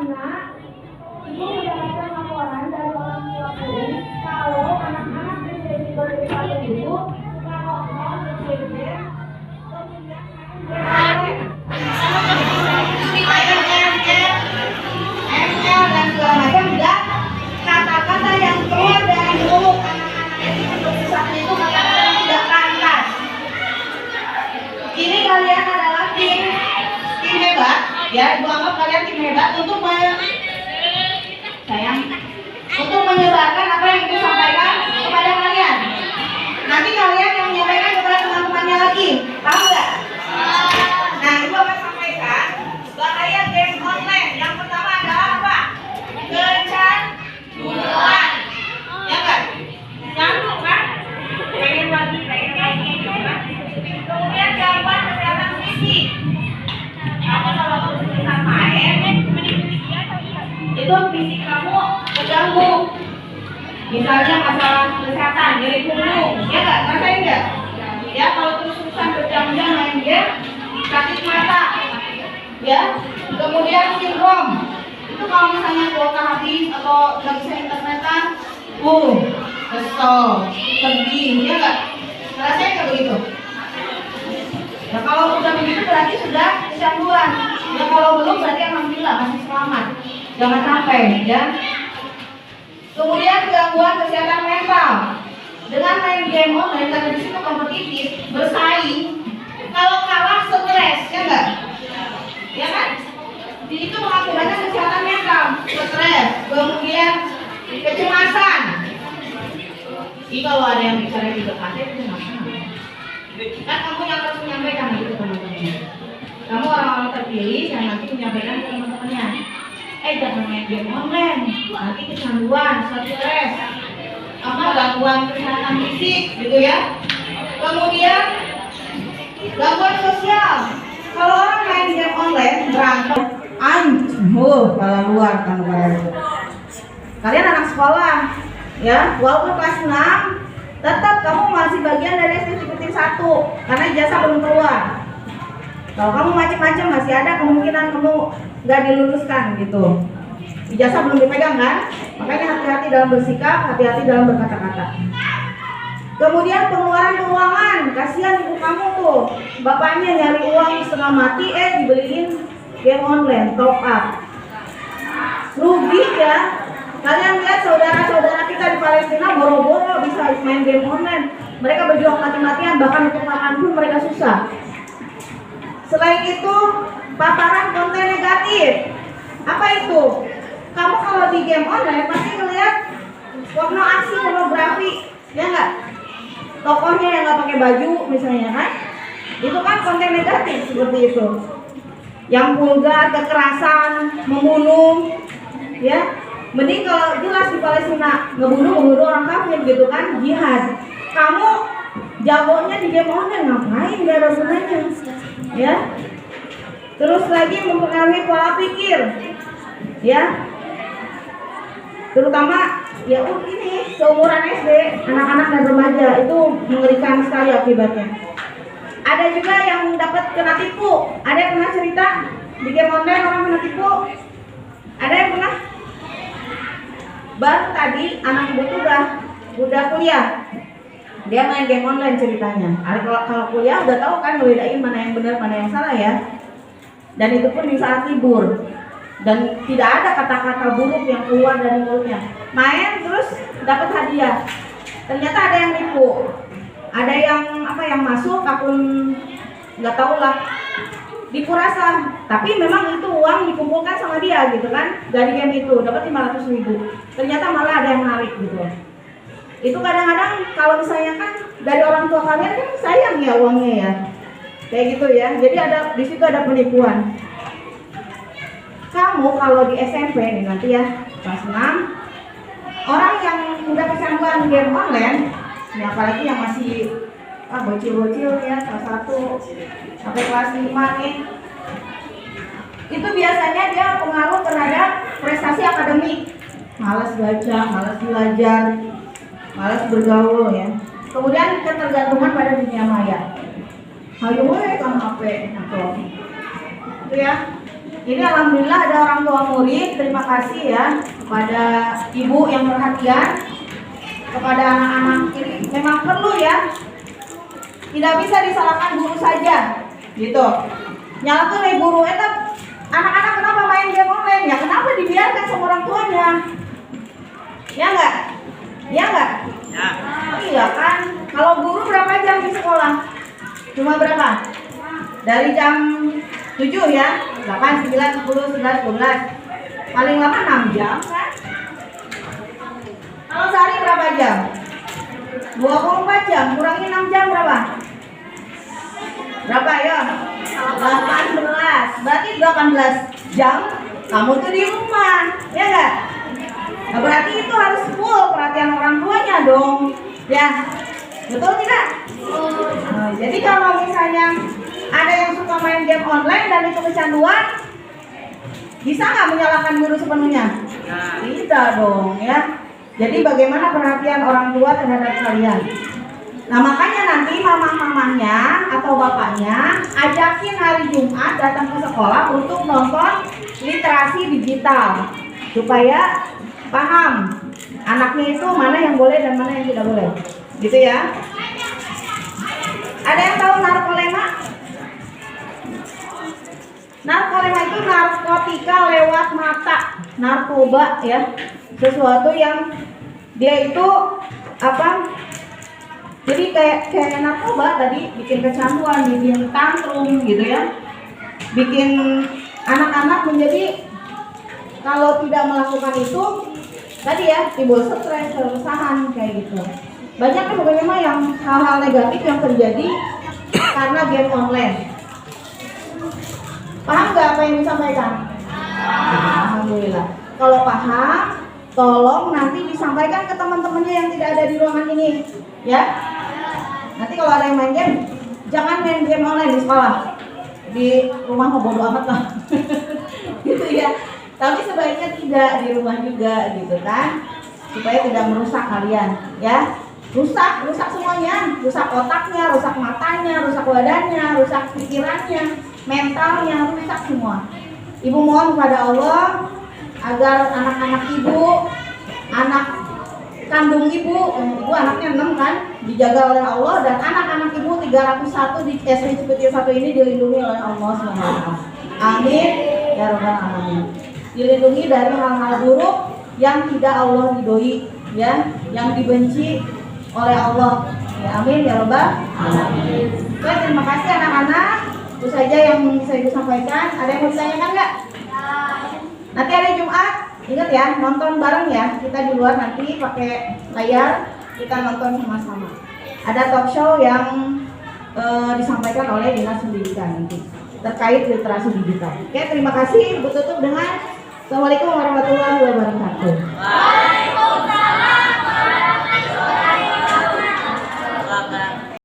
mana ibu mendapatkan laporan dari orang tua murid kalau anak-anak menjadi daripada ibu kalau mau berjejer ML dan segala macam dan kata-kata yang keluar dari mulut anak-anak itu seperti saat itu kata-kata yang tidak pantas. Ini kalian adalah tim hebat, ya, ibu anggap kalian tim hebat untuk untuk menyebarkan apa yang ibu sampaikan kepada kalian. Nanti kalian yang menyampaikan kepada teman-temannya lagi, tahu nggak? Nah, ibu akan sampaikan bahaya game online. Yang pertama adalah apa? Kecanduan, ya kan? Candu kan? Pengen lagi. Kemudian gangguan kesehatan fisik. Kamu kalau kesulitan main, itu fisik kamu terganggu. Misalnya masalah kesehatan, nyeri punggung, ya nggak? Rasain nggak? Ya, kalau terus-terusan berjam-jam main game, sakit mata, ya. Kemudian sindrom, itu kalau misalnya kuota habis atau nggak bisa internetan, kesel, sedih, ya nggak? Rasain nggak begitu? Nah, kalau sudah begitu berarti sudah kecanduan. Ya, kalau belum berarti alhamdulillah masih selamat. Jangan sampai, ya. Kemudian gangguan kesehatan mental. Dengan main game online karena di situ kompetitif, bersaing. Kalau kalah stres, ya enggak? Ya kan? Di situ mengakibatkan kesehatan mental, stres, kemudian kecemasan. Jadi kalau ada yang bicara di dekatnya itu kecemasan. Kan kamu yang harus menyampaikan itu teman-teman. Kamu orang-orang terpilih yang nanti menyampaikan ke teman-temannya. Jangan main game online, nanti kecanduan, stres, gangguan kesehatan fisik, gitu ya. Kemudian gangguan sosial. Kalau orang main game online berantem, kalau luar kan kalian anak sekolah, ya, walaupun kelas 6, tetap kamu masih bagian dari eksekutif 1 karena ijazah belum keluar. Kalau kamu macam-macam masih ada kemungkinan kamu nggak diluluskan gitu. Ijazah belum dipegang kan? Makanya hati-hati dalam bersikap, hati-hati dalam berkata-kata. Kemudian pengeluaran keuangan, kasihan ibu kamu tuh, bapaknya nyari uang setengah mati, dibeliin game online, top up. Rugi ya. Kalian lihat saudara-saudara kita di Palestina boro-boro bisa main game online. Mereka berjuang mati-matian, bahkan untuk makan pun mereka susah. Selain itu, paparan konten negatif. Apa itu? Kamu kalau di game online pasti ngeliat porno aksi, pornografi, ya nggak? Tokohnya yang nggak pakai baju misalnya kan? Itu kan konten negatif seperti itu. Yang vulgar, kekerasan, membunuh, ya. Mending kalau jelas di Palestina ngebunuh orang kafir gitu kan, jihad. Kamu jagonya di game online, ngapain gak ada gunanya, ya. Terus lagi mempengaruhi pola pikir, ya. Terutama ya ini seumuran SD, anak-anak dan remaja itu mengerikan sekali akibatnya. Ada juga yang dapat kena tipu. Ada yang pernah cerita di game online orang kena tipu? Ada yang pernah? Baru tadi anak ibu itu udah kuliah. Dia main game online ceritanya. Kalau kuliah udah tahu kan ngebedain mana yang benar mana yang salah ya. Dan itu pun di saat libur. Dan tidak ada kata-kata buruk yang keluar dari mulutnya. Main terus dapat hadiah. Ternyata ada yang nipu. Ada yang masuk akun nggak tahu lah. Dipurasa, tapi memang itu uang dikumpulkan sama dia gitu kan, dari game itu dapat 500.000. Ternyata malah ada yang narik gitu. Itu kadang-kadang kalau misalnya kan dari orang tua kalian kan sayang ya uangnya ya, kayak gitu ya. Jadi di situ ada penipuan. Kamu kalau di SMP nih nanti ya kelas 6, orang yang udah kecanduan game online, ya apalagi yang masih bocil-bocil ya, kelas 1 sampai kelas 5 nih, itu biasanya dia pengaruh terhadap prestasi akademik. Malas baca, malas belajar, malas bergaul ya. Kemudian ketergantungan pada dunia maya. Hayo kan HP atau itu ya. Ini alhamdulillah ada orang tua murid. Terima kasih ya kepada ibu yang perhatian kepada anak-anak. Ini memang perlu ya. Tidak bisa disalahkan guru saja, gitu. Nyalakan guru itu anak-anak kenapa main game online? Ya kenapa dibiarkan sama orang tuanya? Ya enggak? Ya enggak? Ya. Oh, iya kan. Kalau guru berapa jam di sekolah? Cuma berapa? Dari jam 7 ya, 8, 9, 10, 11, 12. Paling lama 6 jam kan? Kalau sehari berapa jam? 24 jam, kurangi 6 jam berapa? Berapa ya? 18. Berarti 18 jam kamu tuh di rumah, ya enggak? Nah, berarti itu harus full perhatian orang tuanya dong. Ya, betul tidak? Nah, jadi kalau misalnya ada yang suka main game online dan itu kecanduan, bisa nggak menyalahkan guru sepenuhnya? Tidak dong ya. Jadi bagaimana perhatian orang tua terhadap kalian? Nah makanya nanti mamah-mamahnya atau bapaknya ajakin hari Jumat datang ke sekolah untuk nonton literasi digital supaya paham anaknya itu mana yang boleh dan mana yang tidak boleh, gitu ya. Ada yang tahu narkolema? Narkolema itu narkotika lewat mata, narkoba ya, sesuatu yang dia itu apa? Jadi kayak narkoba tadi bikin kecanduan, bikin tantrum gitu ya, bikin anak-anak menjadi kalau tidak melakukan itu tadi ya timbul stres, keresahan kayak gitu. Banyak kan pokoknya mah yang hal-hal negatif yang terjadi karena game online. Paham nggak apa yang disampaikan? Alhamdulillah. Kalau paham, tolong nanti disampaikan ke teman-temannya yang tidak ada di ruangan ini, ya. Nanti kalau ada yang main game, jangan main game online di sekolah. Di rumah mau bodo amat lah, gitu ya. Tapi sebaiknya tidak di rumah juga, gitu kan, supaya tidak merusak kalian, ya. Rusak semuanya, rusak otaknya, rusak matanya, rusak badannya, rusak pikirannya, mentalnya, rusak semua. Ibu mohon kepada Allah agar anak-anak ibu, anak kandung ibu anaknya 6 kan, dijaga oleh Allah, dan anak-anak ibu 301 di SD Cipete 1 ini dilindungi oleh Allah SWT. Amin ya rabbal alamin. Dilindungi dari hal-hal buruk yang tidak Allah ridhoi, ya, yang dibenci oleh Allah. Ya, amin ya rabbal alamin. Baik, terima kasih anak-anak. Itu saja yang bisa Ibu sampaikan. Ada yang mau ditanyakan nggak? Nanti hari Jumat, ingat ya, nonton bareng ya. Kita di luar nanti pakai layar, kita nonton sama-sama. Ada talk show yang disampaikan oleh Dinas Pendidikan nanti terkait literasi digital. Oke, terima kasih. Ibu tutup dengan Assalamualaikum warahmatullahi wabarakatuh.